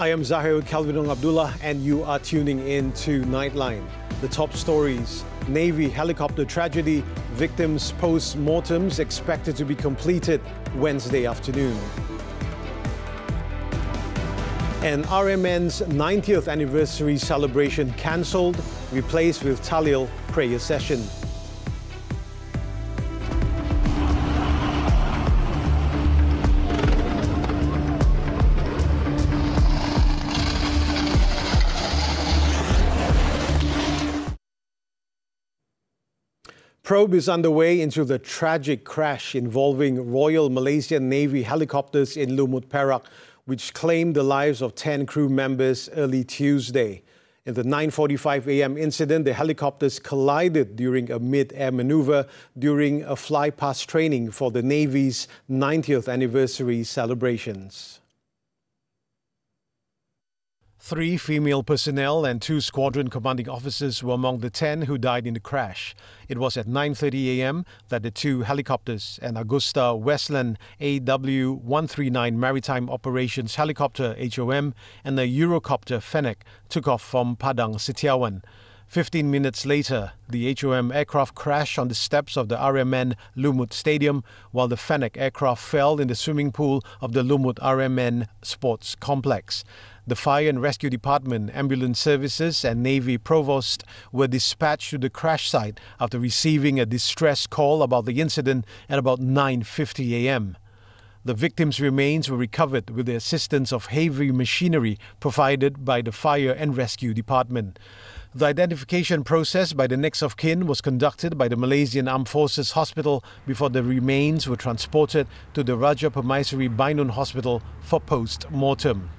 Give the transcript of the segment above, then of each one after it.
I am Zahir with Kelvin Abdullah, and you are tuning in to Nightline. The top stories: Navy helicopter tragedy, victims' post-mortems expected to be completed Wednesday afternoon. And RMN's 90th anniversary celebration cancelled, replaced with Talil prayer session. Probe is underway into the tragic crash involving Royal Malaysian Navy helicopters in Lumut, Perak, which claimed the lives of 10 crew members early Tuesday. In the 9:45 a.m. incident, the helicopters collided during a mid-air maneuver during a fly-past training for the Navy's 90th anniversary celebrations. 3 female personnel and 2 squadron commanding officers were among the 10 who died in the crash. It was at 9:30 a.m. that the 2 helicopters, an Augusta Westland AW139 Maritime Operations Helicopter HOM and a Eurocopter Fennec, took off from Padang Setiawan. 15 minutes later, the HOM aircraft crashed on the steps of the RMN Lumut Stadium, while the Fennec aircraft fell in the swimming pool of the Lumut RMN Sports Complex. The Fire and Rescue Department, Ambulance Services and Navy Provost were dispatched to the crash site after receiving a distress call about the incident at about 9:50 a.m. The victims' remains were recovered with the assistance of heavy machinery provided by the Fire and Rescue Department. The identification process by the next of kin was conducted by the Malaysian Armed Forces Hospital before the remains were transported to the Raja Permaisuri Bainun Hospital for post-mortem.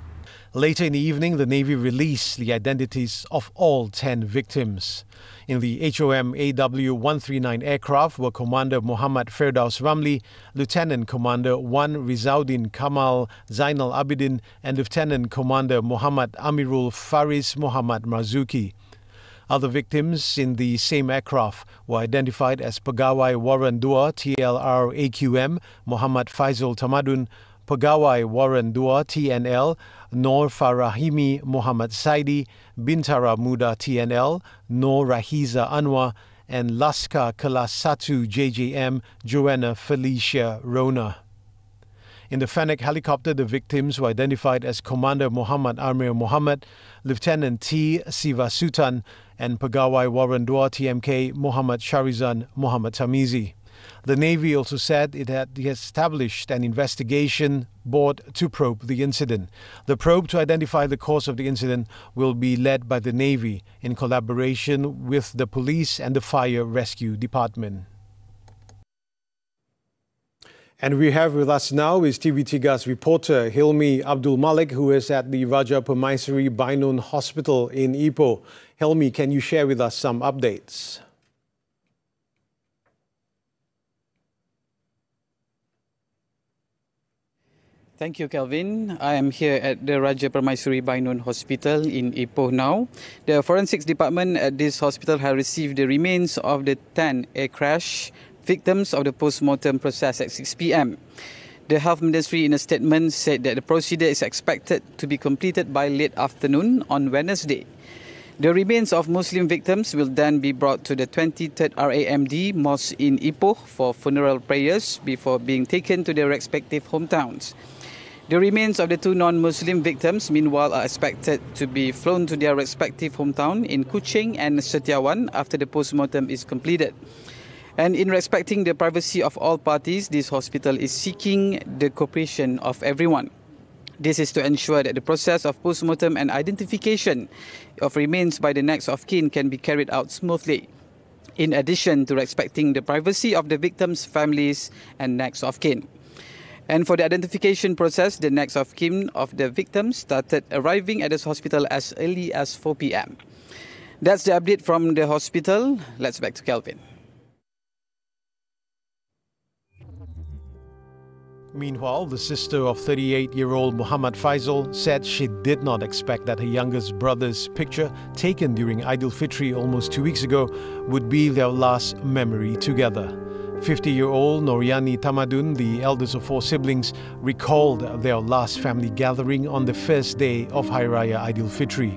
Later in the evening, the Navy released the identities of all 10 victims. In the HOM AW139 aircraft were Commander Muhammad Firdaus Ramli, Lieutenant Commander 1 Rizauddin Kamal Zainal Abidin, and Lieutenant Commander Muhammad Amirul Faris Muhammad Marzuki. Other victims in the same aircraft were identified as Pegawai Warren 2 TLR AQM Muhammad Faizul Tamadun, Pegawai Warren 2 TNL Nur Farahimi Muhammad Saidi, Bintara Muda TNL Nur Rahiza Anwar, and Laskar Kelas 1 JJM Joanna Felicia Rona. In the Fennec helicopter, the victims were identified as Commander Muhammad Amir Muhammad, Lieutenant T. Siva Sultan, and Pegawai Warren 2 TMK Muhammad Sharizan Muhammad Tamizi. The Navy also said it had established an investigation board to probe the incident. The probe to identify the cause of the incident will be led by the Navy in collaboration with the police and the Fire Rescue Department. And we have with us now is TV3's reporter Hilmi Abdul Malik, who is at the Raja Permaisuri Bainun Hospital in Ipoh. Hilmi, can you share with us some updates? Thank you, Kelvin. I am here at the Raja Permaisuri Bainun Hospital in Ipoh now. The forensics department at this hospital has received the remains of the 10 air crash victims of the post-mortem process at 6 p.m. The Health Ministry in a statement said that the procedure is expected to be completed by late afternoon on Wednesday. The remains of Muslim victims will then be brought to the 23rd RAMD Mosque in Ipoh for funeral prayers before being taken to their respective hometowns. The remains of the 2 non-Muslim victims, meanwhile, are expected to be flown to their respective hometown in Kuching and Setiawan after the post-mortem is completed. And in respecting the privacy of all parties, this hospital is seeking the cooperation of everyone. This is to ensure that the process of post-mortem and identification of remains by the next of kin can be carried out smoothly, in addition to respecting the privacy of the victims' families and next of kin. And for the identification process, the next of kin of the victims started arriving at this hospital as early as 4 p.m. That's the update from the hospital. Let's back to Kelvin. Meanwhile, the sister of 38-year-old Muhammad Faizal said she did not expect that her youngest brother's picture, taken during Eid al-Fitr almost 2 weeks ago, would be their last memory together. 50-year-old Noriani Tamadun, the eldest of 4 siblings, recalled their last family gathering on the first day of Hari Raya Aidilfitri.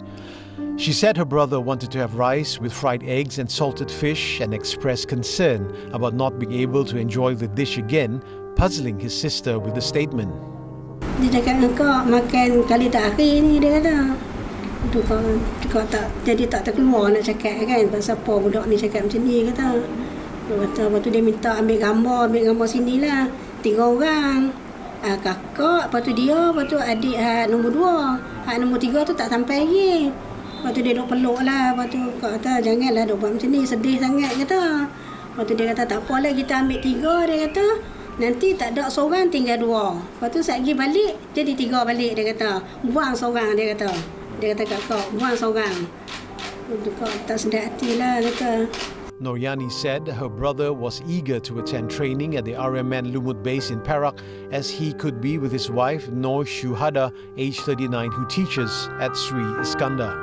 She said her brother wanted to have rice with fried eggs and salted fish and expressed concern about not being able to enjoy the dish again, puzzling his sister with the statement. Dia cakap engkau makan kali terakhir ni, dia kata. Kau tak, jadi tak terkeluar nak cakap kan, pasal apa budak ni cakap macam ni, kata. Lepas tu dia minta ambil gambar sini lah. 3 orang. Kakak, lepas tu dia, lepas tu adik nombor 2. Nombor 3 tu tak sampai lagi. Lepas tu dia duk peluk lah. Lepas tu kata janganlah duk buat macam ni, sedih sangat, kata. Lepas tu dia kata tak apalah, kita ambil 3, dia kata. Nanti tak ada seorang, tinggal 2. Lepas tu saat pergi balik, jadi 3 balik, dia kata. Buang seorang, dia kata. Dia kata kat kau, buang seorang. Kau tak sedar hati lah, kata. Noriani said her brother was eager to attend training at the RMN Lumut base in Perak as he could be with his wife Noor Shuhada, aged 39, who teaches at Sri Iskandar.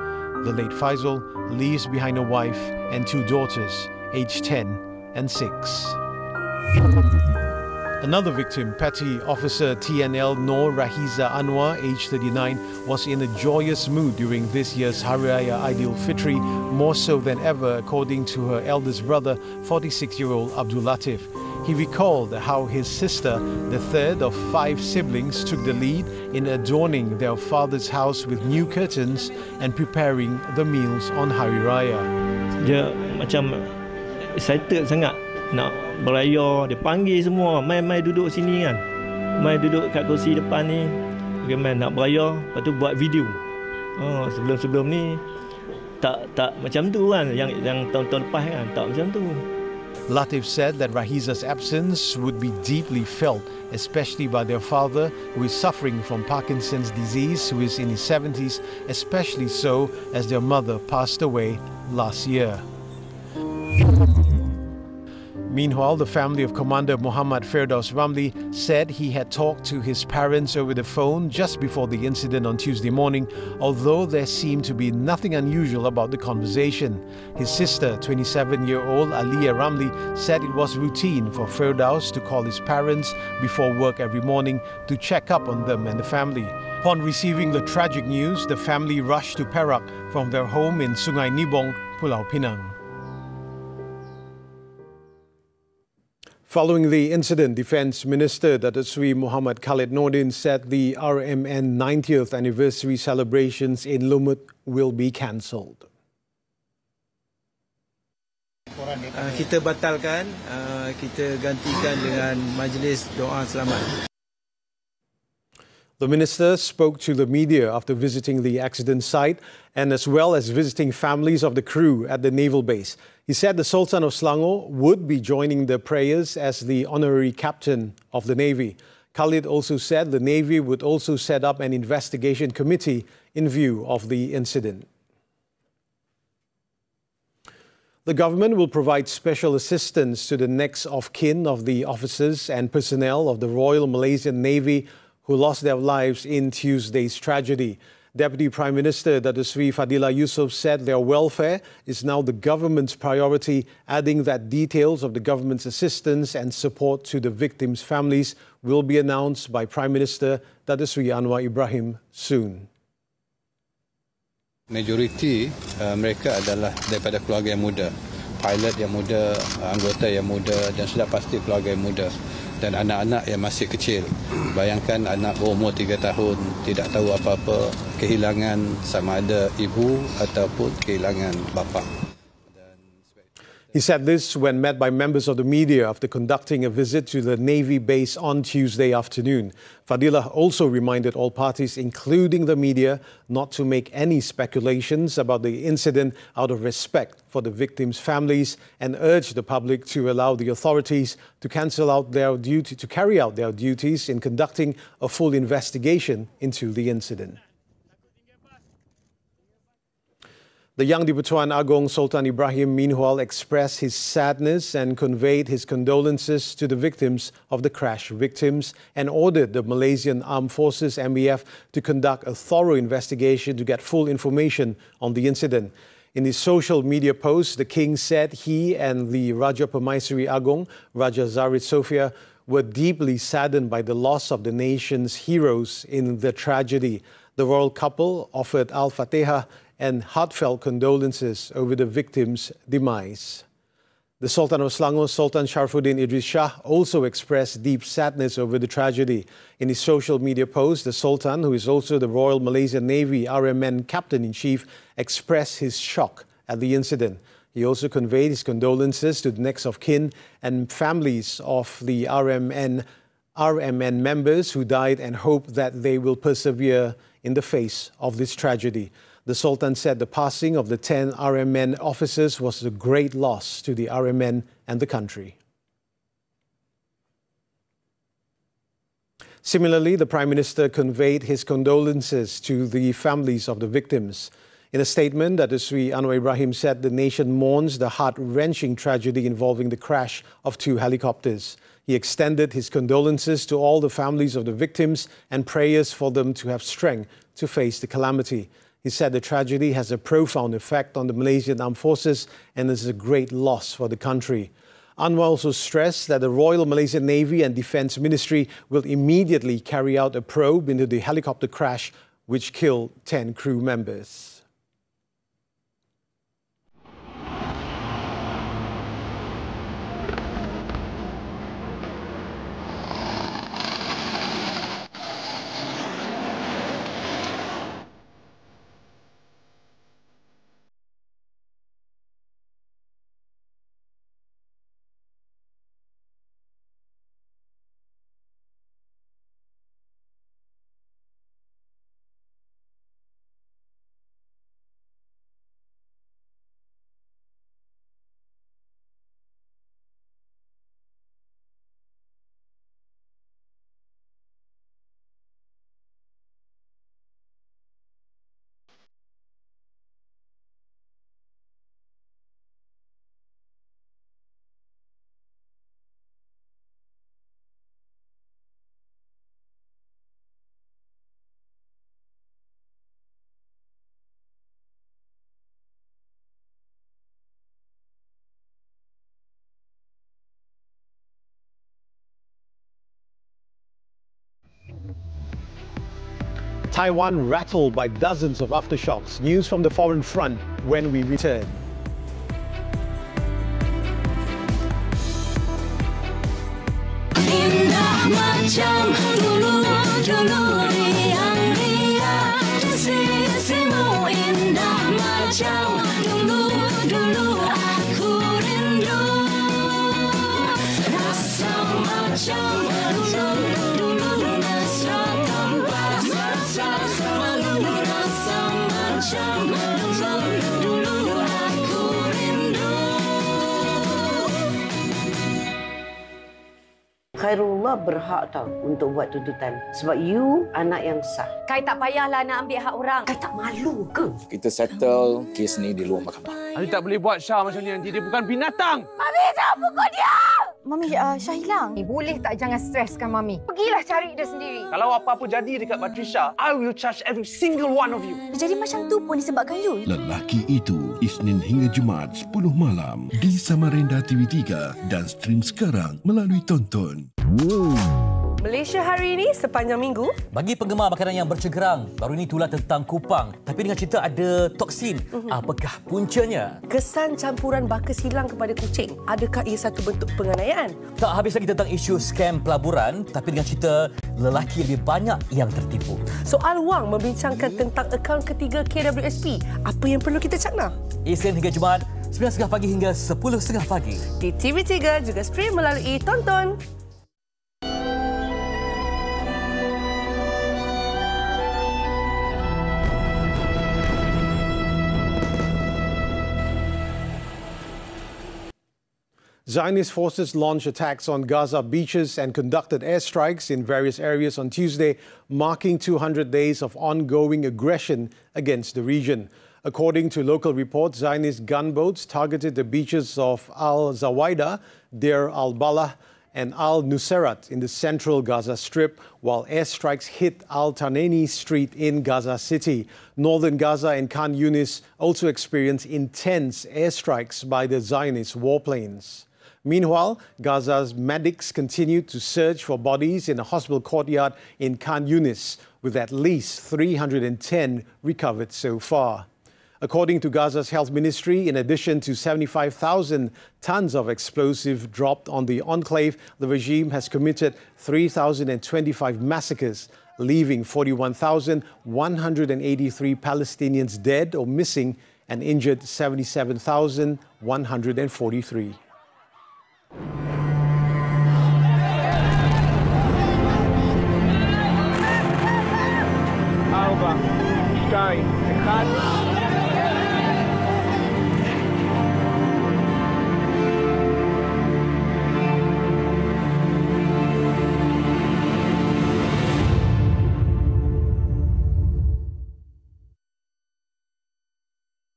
The late Faisal leaves behind a wife and 2 daughters, aged 10 and 6. Another victim, Petty Officer TNL Noor Rahiza Anwar, aged 39, was in a joyous mood during this year's Hari Raya Aidilfitri, more so than ever, according to her eldest brother, 46-year-old Abdul Latif. He recalled how his sister, the third of 5 siblings, took the lead in adorning their father's house with new curtains and preparing the meals on Hari Raya. Dia macam excited sangat nak beraya, dia panggil semua, mai duduk sini kan, mai duduk kat kursi depan ni, mai nak beraya, lepas tu buat video. Sebelum ni tak macam tu kan, yang tahun-tahun lepas kan, tak macam tu. Latif said that Rahiza's absence would be deeply felt, especially by their father, who is suffering from Parkinson's disease, who is in his 70s, especially so as their mother passed away last year. Meanwhile, the family of Commander Muhammad Firdaus Ramli said he had talked to his parents over the phone just before the incident on Tuesday morning, although there seemed to be nothing unusual about the conversation. His sister, 27-year-old Aliyah Ramli, said it was routine for Firdaus to call his parents before work every morning to check up on them and the family. Upon receiving the tragic news, the family rushed to Perak from their home in Sungai Nibong, Pulau Pinang. Following the incident, Defence Minister Datuk Sri Muhammad Khalid Nordin said the RMN 90th anniversary celebrations in Lumut will be cancelled. Kita batalkan, kita gantikan dengan majlis doa selamat. The minister spoke to the media after visiting the accident site and as well as visiting families of the crew at the naval base. He said the Sultan of Selangor would be joining the prayers as the honorary captain of the Navy. Khalid also said the Navy would also set up an investigation committee in view of the incident. The government will provide special assistance to the next of kin of the officers and personnel of the Royal Malaysian Navy who lost their lives in Tuesday's tragedy. Deputy Prime Minister Datuk Sri Fadillah Yusof said their welfare is now the government's priority, adding that details of the government's assistance and support to the victims' families will be announced by Prime Minister Datuk Sri Anwar Ibrahim soon. Majoriti mereka adalah daripada keluarga yang muda, pilot yang muda, anggota yang muda dan sudah pasti keluarga yang muda. Dan anak-anak yang masih kecil. Bayangkan anak berumur 3 tahun, tidak tahu apa-apa, kehilangan sama ada ibu ataupun kehilangan bapa. He said this when met by members of the media after conducting a visit to the Navy base on Tuesday afternoon. Fadillah also reminded all parties, including the media, not to make any speculations about the incident out of respect for the victims' families and urged the public to allow the authorities to carry out their duties in conducting a full investigation into the incident. The Yang di-Pertuan Agong Sultan Ibrahim meanwhile expressed his sadness and conveyed his condolences to the victims of the crash and ordered the Malaysian Armed Forces MBF to conduct a thorough investigation to get full information on the incident. In his social media post, the king said he and the Raja Permaisuri Agong, Raja Zahir Sofia, were deeply saddened by the loss of the nation's heroes in the tragedy. The royal couple offered Al-Fatiha and heartfelt condolences over the victims' demise. The Sultan of Selangor, Sultan Sharifuddin Idris Shah, also expressed deep sadness over the tragedy. In his social media post, the Sultan, who is also the Royal Malaysian Navy RMN Captain-in-Chief, expressed his shock at the incident. He also conveyed his condolences to the next of kin and families of the RMN members who died and hoped that they will persevere in the face of this tragedy. The Sultan said the passing of the 10 RMN officers was a great loss to the RMN and the country. Similarly, the Prime Minister conveyed his condolences to the families of the victims. In a statement, Sri Anwar Ibrahim said the nation mourns the heart-wrenching tragedy involving the crash of 2 helicopters. He extended his condolences to all the families of the victims and prayers for them to have strength to face the calamity. He said the tragedy has a profound effect on the Malaysian Armed Forces and is a great loss for the country. Anwar also stressed that the Royal Malaysian Navy and Defence Ministry will immediately carry out a probe into the helicopter crash which killed 10 crew members. Taiwan rattled by dozens of aftershocks. News from the foreign front when we return. Khairullah berhak tau untuk buat tuntutan. Sebab you anak yang sah. Kai tak payahlah nak ambil hak orang. Kai tak malu ke? Kita settle kes ni di luar mahkamah. Ali tak boleh buat Syah macam ni nanti. Dia bukan binatang. Mami, jangan pukul dia! Mami, Syah hilang. Boleh tak jangan streskan Mami? Pergilah cari dia sendiri. Kalau apa-apa jadi dekat Batrisha, I will charge every single one of you. Jadi macam tu pun disebabkan you. Lelaki itu, Isnin hingga Jumaat 10 malam di Samarinda TV3 dan stream sekarang melalui Tonton. Malaysia hari ini sepanjang minggu. Bagi penggemar makanan yang bercegerang, baru ini tulah tentang kupang. Tapi dengan cerita ada toksin. Apakah puncanya? Kesan campuran bakas hilang kepada kucing. Adakah ia satu bentuk penganiayaan? Tak habis lagi tentang isu skam pelaburan, tapi dengan cerita lelaki lebih banyak yang tertipu. Soal wang membincangkan tentang akaun ketiga KWSP. Apa yang perlu kita cakna? Isnin hingga Jumaat, 9.30 pagi hingga 10.30 pagi. Di TV3 juga stream melalui Tonton. Zionist forces launched attacks on Gaza beaches and conducted airstrikes in various areas on Tuesday, marking 200 days of ongoing aggression against the region. According to local reports, Zionist gunboats targeted the beaches of Al-Zawaida, Deir al-Balah, and Al-Nusairat in the central Gaza Strip, while airstrikes hit Al-Tanani Street in Gaza City. Northern Gaza and Khan Yunis also experienced intense airstrikes by the Zionist warplanes. Meanwhile, Gaza's medics continued to search for bodies in a hospital courtyard in Khan Yunis, with at least 310 recovered so far. According to Gaza's health ministry, in addition to 75,000 tons of explosive dropped on the enclave, the regime has committed 3,025 massacres, leaving 41,183 Palestinians dead or missing and injured 77,143.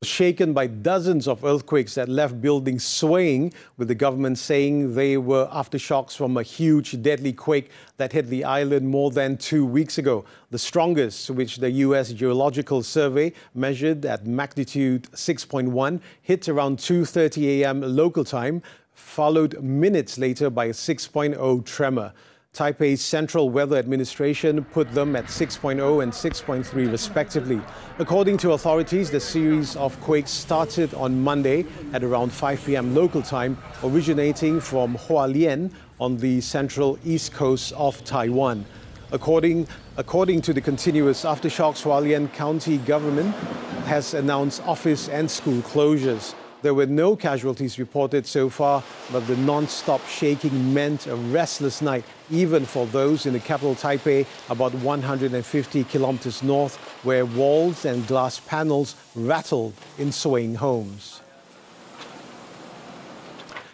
Shaken by dozens of earthquakes that left buildings swaying, with the government saying they were aftershocks from a huge deadly quake that hit the island more than 2 weeks ago. The strongest, which the U.S. Geological Survey measured at magnitude 6.1, hit around 2:30 a.m. local time, followed minutes later by a 6.0 tremor. Taipei's Central Weather Administration put them at 6.0 and 6.3 respectively. According to authorities, the series of quakes started on Monday at around 5 p.m. local time, originating from Hualien on the central east coast of Taiwan. According to the continuous aftershocks, Hualien County government has announced office and school closures. There were no casualties reported so far, but the non-stop shaking meant a restless night, even for those in the capital Taipei, about 150 kilometers north, where walls and glass panels rattled in swaying homes.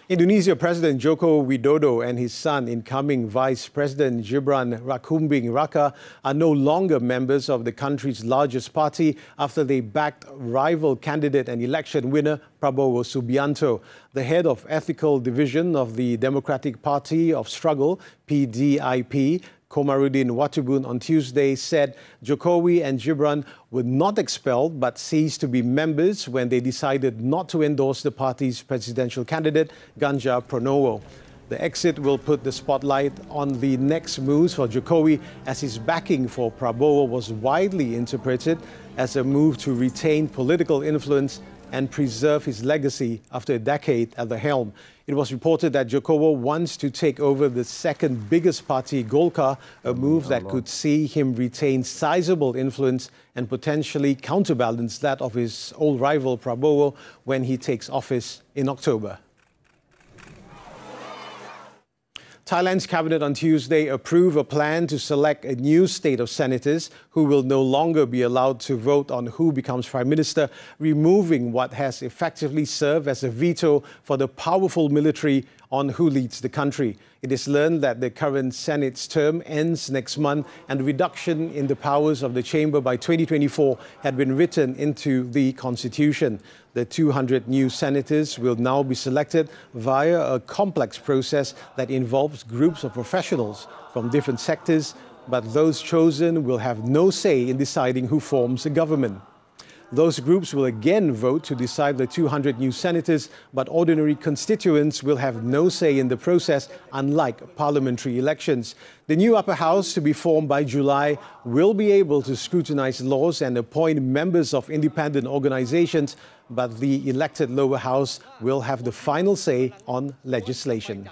Indonesia President Joko Widodo and his son, incoming Vice President Gibran Rakumbing Raka, are no longer members of the country's largest party after they backed rival candidate and election winner Prabowo Subianto. The head of ethical division of the Democratic Party of Struggle, PDIP, Komarudin Watubun, on Tuesday said Jokowi and Gibran were not expelled but ceased to be members when they decided not to endorse the party's presidential candidate, Ganjar Pranowo. The exit will put the spotlight on the next moves for Jokowi, as his backing for Prabowo was widely interpreted as a move to retain political influence and preserve his legacy after a decade at the helm. It was reported that Jokowi wants to take over the second biggest party, Golkar, a move that could see him retain sizable influence and potentially counterbalance that of his old rival Prabowo when he takes office in October. Thailand's cabinet on Tuesday approved a plan to select a new slate of senators who will no longer be allowed to vote on who becomes prime minister, removing what has effectively served as a veto for the powerful military on who leads the country. It is learned that the current Senate's term ends next month, and the reduction in the powers of the chamber by 2024 had been written into the constitution. The 200 new senators will now be selected via a complex process that involves groups of professionals from different sectors, but those chosen will have no say in deciding who forms a government. Those groups will again vote to decide the 200 new senators, but ordinary constituents will have no say in the process, unlike parliamentary elections. The new upper house, to be formed by July, will be able to scrutinize laws and appoint members of independent organizations, but the elected lower house will have the final say on legislation.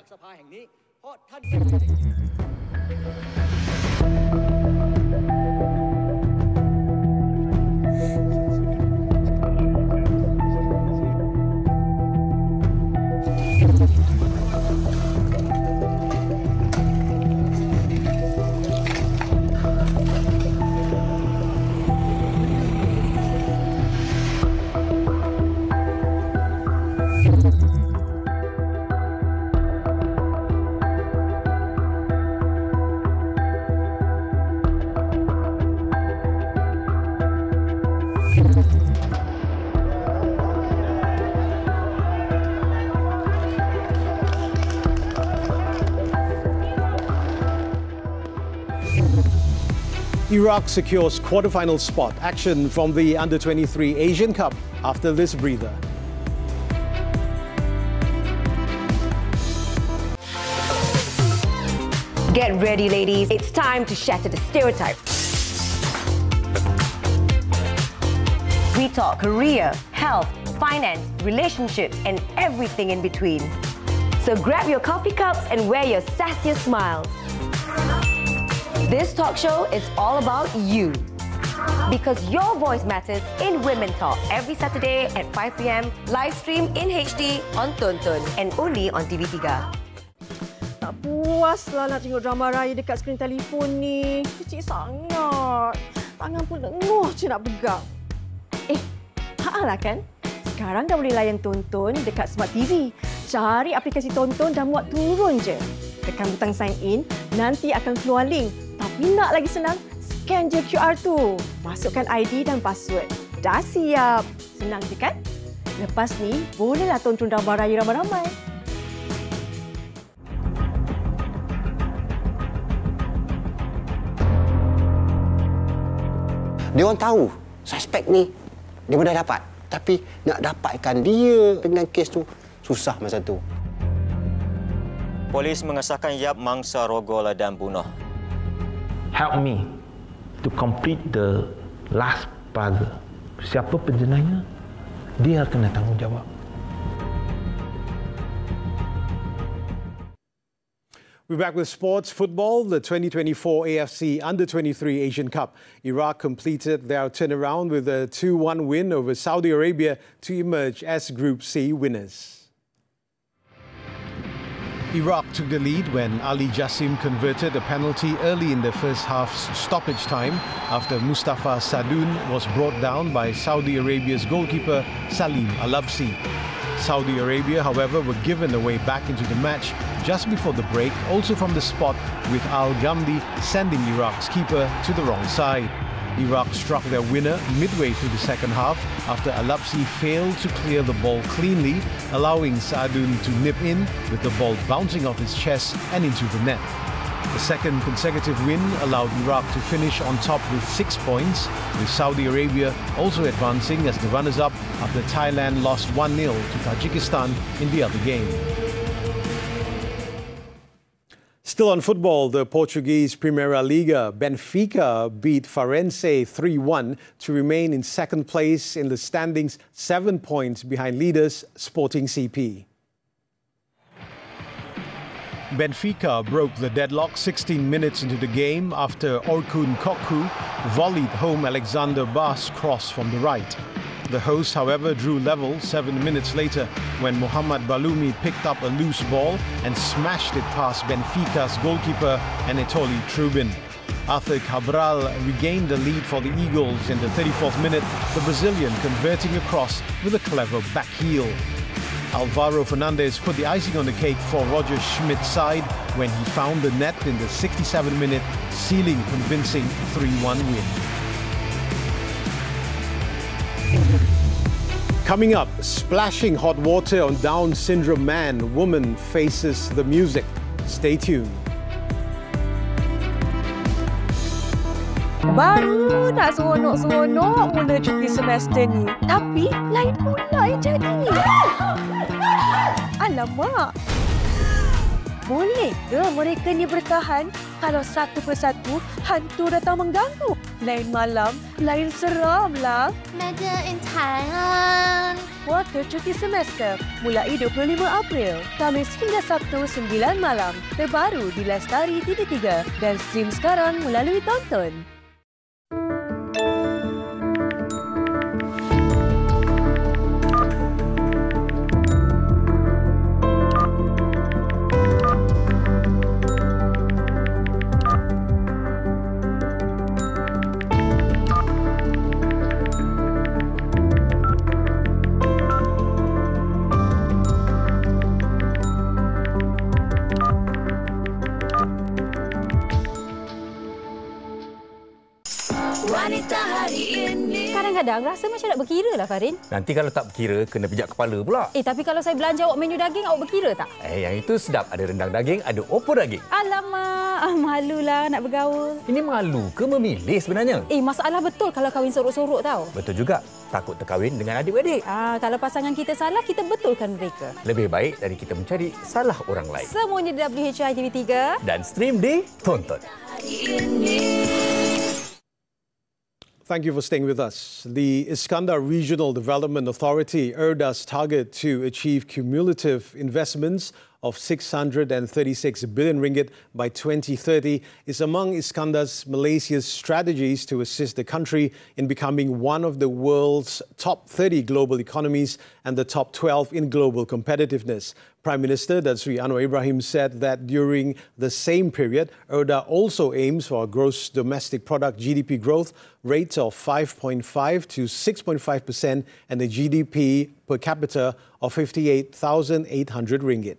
Iraq secures quarterfinal spot. Action from the Under-23 Asian Cup after this breather. Get ready, ladies. It's time to shatter the stereotypes. We talk career, health, finance, relationships, and everything in between. So grab your coffee cups and wear your sassiest smiles. This talk show is all about you. Because your voice matters in Women Talk every Saturday at 5 p.m. Live stream in HD on Tonton and only on TV3. Tak puaslah nak tengok drama raya dekat skrin telefon ni. Kecil sangat. Tangan pun lenguh je nak pegang. Lah kan? Sekarang dah boleh layan Tonton dekat Smart TV. Cari aplikasi Tonton dan muat turun je. Tekan butang sign in, nanti akan keluar link. Tapi nak lagi senang, scan je QR tu. Masukkan ID dan password. Dah siap. Senang je kan? Lepas ni, bolehlah tonton drama raya ramai-ramai. Dia orang tahu suspek ni dia mudah dapat. Tapi nak dapatkan dia dengan kes tu susah masa tu. Polis mengesahkan yap mangsa rogol dan bunuh. Help me to complete the last puzzle. Siapa penjenayah? Dia kena tanggungjawab. We're back with sports football. The 2024 AFC Under-23 Asian Cup. Iraq completed their turnaround with a 2-1 win over Saudi Arabia to emerge as Group C winners. Iraq took the lead when Ali Jassim converted a penalty early in the first half's stoppage time after Mustafa Sadoun was brought down by Saudi Arabia's goalkeeper Salim Al-Absi. Saudi Arabia, however, were given a way back into the match just before the break, also from the spot with Al-Ghamdi sending Iraq's keeper to the wrong side. Iraq struck their winner midway through the second half after Al-Absi failed to clear the ball cleanly, allowing Sadoun to nip in with the ball bouncing off his chest and into the net. The second consecutive win allowed Iraq to finish on top with 6 points, with Saudi Arabia also advancing as the runners-up after Thailand lost 1-0 to Tajikistan in the other game. Still on football, the Portuguese Primeira Liga, Benfica beat Farense 3-1 to remain in second place in the standings, 7 points behind leaders Sporting CP. Benfica broke the deadlock 16 minutes into the game after Orkun Kokku volleyed home Alexander Ba's cross from the right. The hosts, however, drew level 7 minutes later when Mohamed Baloumi picked up a loose ball and smashed it past Benfica's goalkeeper Anatoly Trubin. Arthur Cabral regained the lead for the Eagles in the 34th minute, the Brazilian converting a cross with a clever back heel. Alvaro Fernandez put the icing on the cake for Roger Schmidt's side when he found the net in the 67th minute, sealing convincing 3-1 win. Coming up, splashing hot water on Down syndrome man, woman faces the music. Stay tuned. Baru nak seronok-seronok mula cuti semester ni. Tapi lain pula yang jadi. Alamak. Boleh ke mereka ni bertahan kalau satu persatu hantu datang mengganggu? Lain malam, lain seram lah. Mega in Thailand. Puasa cuti semester mulai 25 April. Khamis hingga Sabtu 9 malam. Terbaru di Lestari TV3 dan stream sekarang melalui Tonton. kadang-kadang rasa macam nak berkira lah, Farin. Nanti kalau tak berkira, kena pijak kepala pula. Tapi kalau saya belanja awak menu daging, awak berkira tak? Yang itu sedap. Ada rendang daging, ada opor daging. Alamak, malulah nak bergaul. Ini malu ke memilih sebenarnya? Masalah betul kalau kahwin sorok-sorok tau. Betul juga. Takut terkahwin dengan adik-adik. Kalau pasangan kita salah, kita betulkan mereka. Lebih baik dari kita mencari salah orang lain. Semuanya di WHI TV3. Dan stream di Tonton. Thank you for staying with us. The Iskandar Regional Development Authority, ERDA's target to achieve cumulative investments of 636 billion ringgit by 2030 is among Iskandar's Malaysia's strategies to assist the country in becoming one of the world's top 30 global economies and the top 12 in global competitiveness. Prime Minister Tan Sri Anwar Ibrahim said that during the same period, ERDA also aims for a gross domestic product GDP growth rate of 5.5 to 6.5% and a GDP per capita of 58,800 ringgit.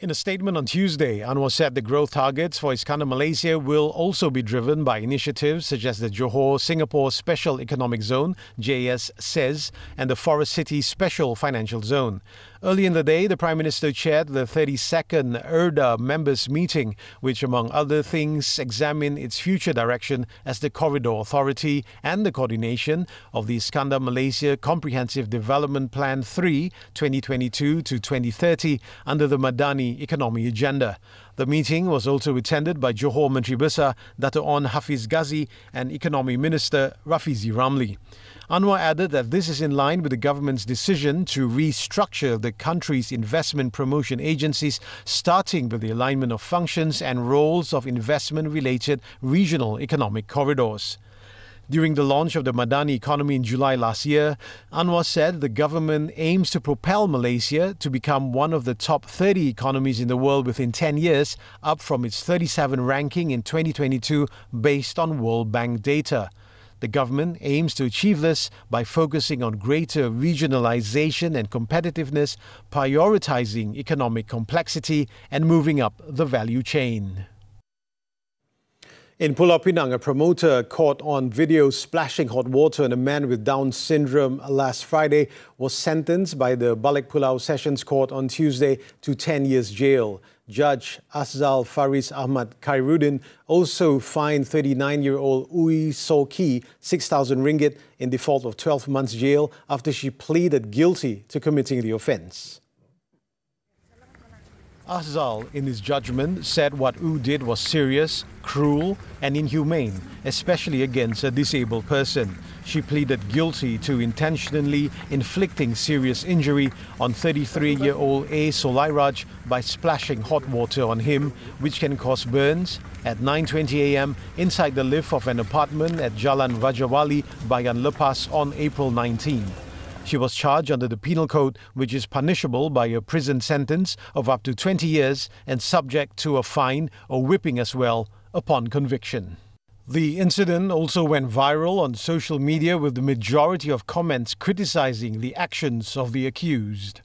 In a statement on Tuesday, Anwar said the growth targets for Iskandar Malaysia will also be driven by initiatives such as the Johor-Singapore Special Economic Zone, JS SEZ, and the Forest City Special Financial Zone. Early in the day, the Prime Minister chaired the 32nd ERDA members meeting, which, among other things, examined its future direction as the Corridor Authority and the coordination of the Iskandar Malaysia Comprehensive Development Plan 3, 2022 to 2030, under the Madani Economy Agenda. The meeting was also attended by Johor Menteri Besar Dato' On Hafiz Ghazi and Economy Minister Rafizi Ramli. Anwar added that this is in line with the government's decision to restructure the country's investment promotion agencies, starting with the alignment of functions and roles of investment-related regional economic corridors. During the launch of the Madani economy in July last year, Anwar said the government aims to propel Malaysia to become one of the top 30 economies in the world within 10 years, up from its 37 ranking in 2022 based on World Bank data. The government aims to achieve this by focusing on greater regionalization and competitiveness, prioritizing economic complexity, and moving up the value chain. In Pulau Pinang, a promoter caught on video splashing hot water on a man with Down syndrome last Friday was sentenced by the Balik Pulau Sessions Court on Tuesday to 10 years jail. Judge Azal Faris Ahmad Khairuddin also fined 39-year-old Ui Soki 6,000 ringgit in default of 12 months jail after she pleaded guilty to committing the offence. Azal, in his judgment, said what U did was serious, cruel and inhumane, especially against a disabled person. She pleaded guilty to intentionally inflicting serious injury on 33-year-old A. Solairaj by splashing hot water on him, which can cause burns, at 9:20 a.m. inside the lift of an apartment at Jalan Rajawali, Bayan Lepas on April 19. She was charged under the Penal Code, which is punishable by a prison sentence of up to 20 years and subject to a fine or whipping as well upon conviction. The incident also went viral on social media, with the majority of comments criticizing the actions of the accused.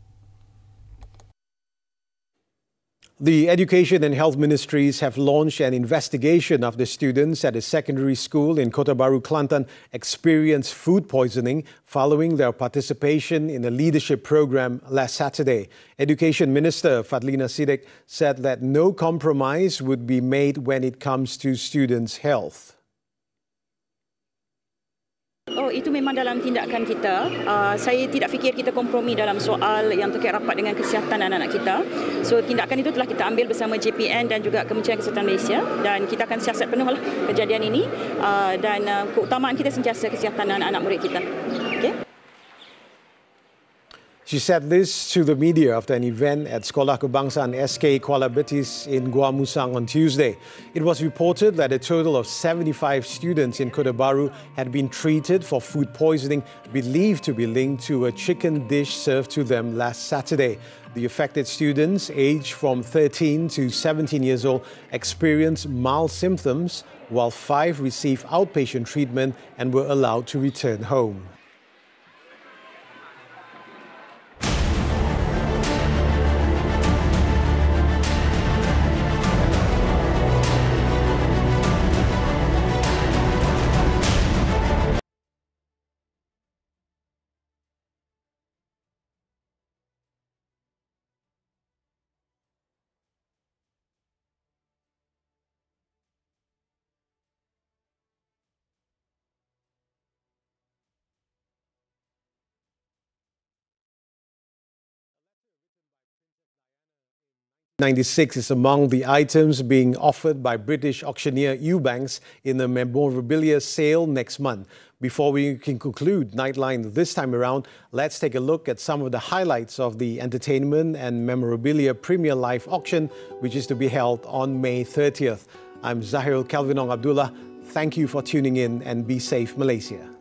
The Education and Health Ministries have launched an investigation after students at a secondary school in Kota Baru, Kelantan experienced food poisoning following their participation in a leadership program last Saturday. Education Minister Fadlina Siddiq said that no compromise would be made when it comes to students' health. Oh, itu memang dalam tindakan kita. Saya tidak fikir kita kompromi dalam soal yang terkait rapat dengan kesihatan anak-anak kita. So, tindakan itu telah kita ambil bersama JPN dan juga Kementerian Kesihatan Malaysia, dan kita akan siasat penuhlah kejadian ini, dan keutamaan kita sentiasa kesihatan anak-anak murid kita. Okay? She said this to the media after an event at Sekolah Kebangsaan SK Kuala Betis in Gua Musang on Tuesday. It was reported that a total of 75 students in Kota Baru had been treated for food poisoning believed to be linked to a chicken dish served to them last Saturday. The affected students, aged from 13 to 17 years old, experienced mild symptoms, while 5 received outpatient treatment and were allowed to return home. 96 is among the items being offered by British auctioneer Eubanks in the memorabilia sale next month. Before we can conclude Nightline this time around, let's take a look at some of the highlights of the entertainment and memorabilia Premier Live auction, which is to be held on May 30th. I'm Zahir Kelvin Abdullah. Thank you for tuning in and be safe, Malaysia.